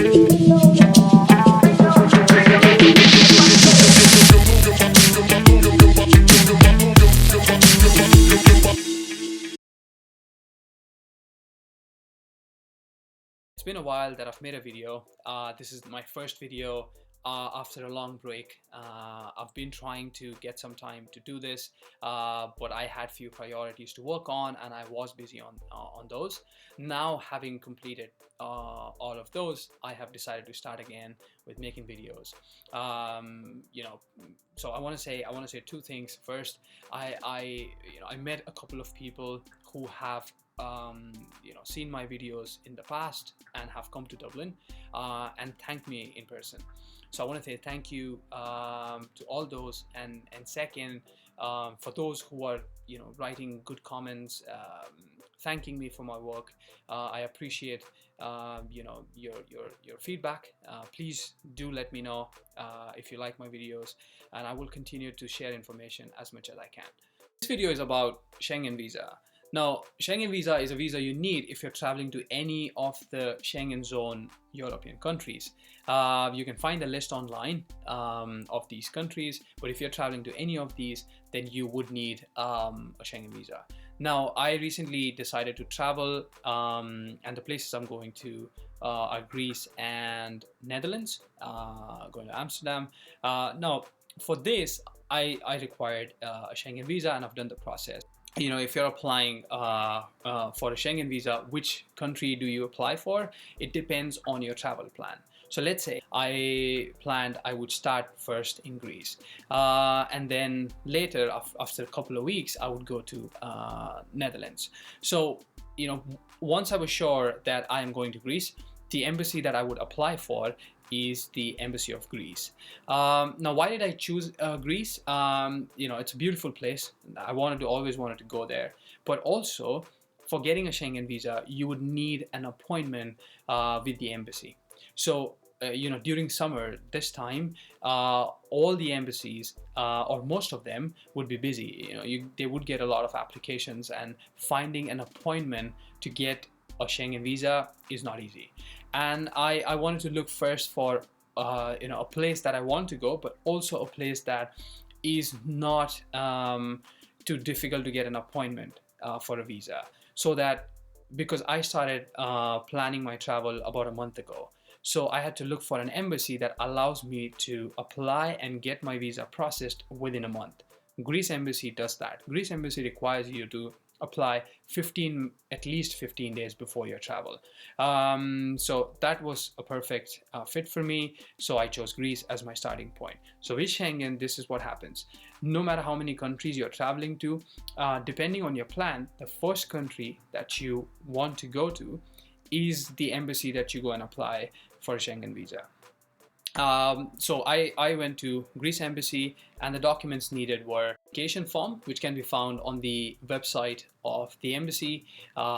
It's been a while that I've made a video. This is my first video after a long break. I've been trying to get some time to do this, but I had few priorities to work on and I was busy on those. Now, having completed all of those, I have decided to start again with making videos. So I want to say two things. First, I met a couple of people who have seen my videos in the past and have come to Dublin and thanked me in person. So I want to say thank you to all those, and second, for those who are writing good comments, thanking me for my work. I appreciate your feedback. Please do let me know if you like my videos, and I will continue to share information as much as I can. This video is about Schengen Visa. Now, Schengen Visa is a visa you need if you're traveling to any of the Schengen zone European countries. You can find a list online of these countries, but if you're traveling to any of these, then you would need a Schengen Visa. Now, I recently decided to travel, and the places I'm going to are Greece and Netherlands, going to Amsterdam. Now, for this, I required a Schengen Visa, and I've done the process. If you're applying for a Schengen Visa, which country do you apply for? It depends on your travel plan. So let's say I planned I would start first in Greece, and then later, after a couple of weeks, I would go to Netherlands. So once I was sure that I am going to Greece, the embassy that I would apply for is the Embassy of Greece. Now, why did I choose Greece? It's a beautiful place. I always wanted to go there. But also, for getting a Schengen visa, you would need an appointment with the embassy. So, during summer, this time, all the embassies, or most of them, would be busy. They would get a lot of applications, and finding an appointment to get a Schengen visa is not easy. And I wanted to look first for a place that I want to go, but also a place that is not too difficult to get an appointment for a visa. So that, because I started planning my travel about a month ago, so I had to look for an embassy that allows me to apply and get my visa processed within a month. Greece embassy does that. Greece embassy requires you to apply at least 15 days before your travel. So that was a perfect fit for me. So I chose Greece as my starting point. So with Schengen, this is what happens. No matter how many countries you're traveling to, depending on your plan, the first country that you want to go to is the embassy that you go and apply for a Schengen visa. So I went to Greece embassy, and the documents needed were application form, which can be found on the website of the embassy,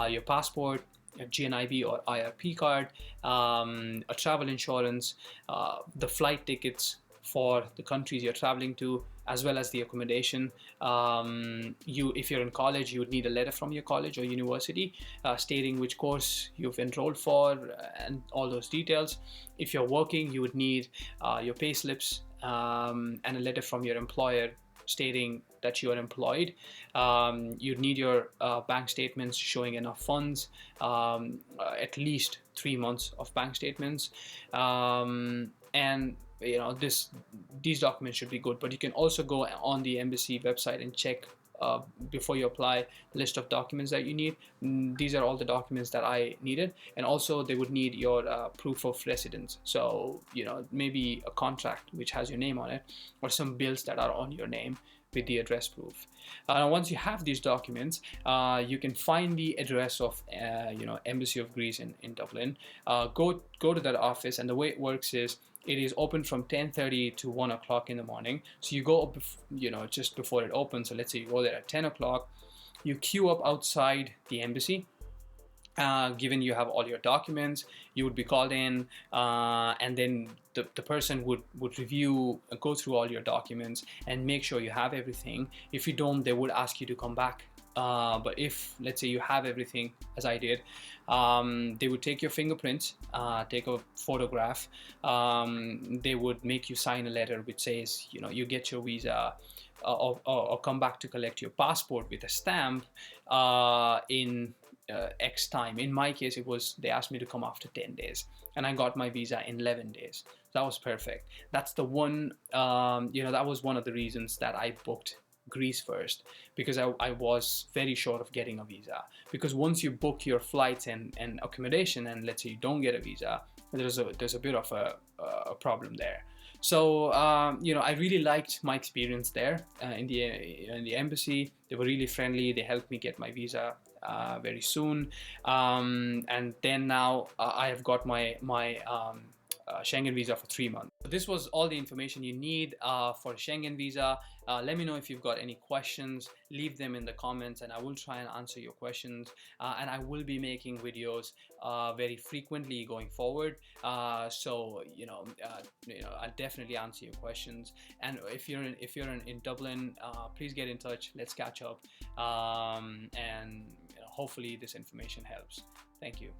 your passport, your GNIB or IRP card, a travel insurance, the flight tickets for the countries you're traveling to, as well as the accommodation. If you're in college, you would need a letter from your college or university stating which course you've enrolled for, and all those details. If you're working, you would need your pay slips and a letter from your employer stating that you are employed. You'd need your bank statements showing enough funds, at least 3 months of bank statements, and these documents should be good. But you can also go on the embassy website and check before you apply list of documents that you need. These are all the documents that I needed, and also they would need your proof of residence. So maybe a contract which has your name on it, or some bills that are on your name with the address proof. Once you have these documents, you can find the address of Embassy of Greece in Dublin. Go to that office, and the way it works is it is open from 10:30 to 1 o'clock in the morning. So you go up, just before it opens. So let's say you go there at 10 o'clock, you queue up outside the embassy. Given you have all your documents, you would be called in, and then the person would review, go through all your documents and make sure you have everything. If you don't, they would ask you to come back but if let's say you have everything as I did, they would take your fingerprints, take a photograph, they would make you sign a letter which says, you know, you get your visa, or come back to collect your passport with a stamp in X time. In my case, it was, they asked me to come after 10 days, and I got my visa in 11 days. That was perfect. That's the one, you know, that was one of the reasons that I booked Greece first, because I was very short of getting a visa. Because once you book your flights and accommodation, and let's say you don't get a visa, there's a bit of a problem there. So you know, I really liked my experience there in the embassy. They were really friendly. They helped me get my visa very soon, and then now I have got my Schengen visa for 3 months. So this was all the information you need for Schengen visa. Let me know if you've got any questions. Leave them in the comments, and I will try and answer your questions. And I will be making videos very frequently going forward. So I'll definitely answer your questions. And if you're in Dublin, please get in touch. Let's catch up. And hopefully this information helps. Thank you.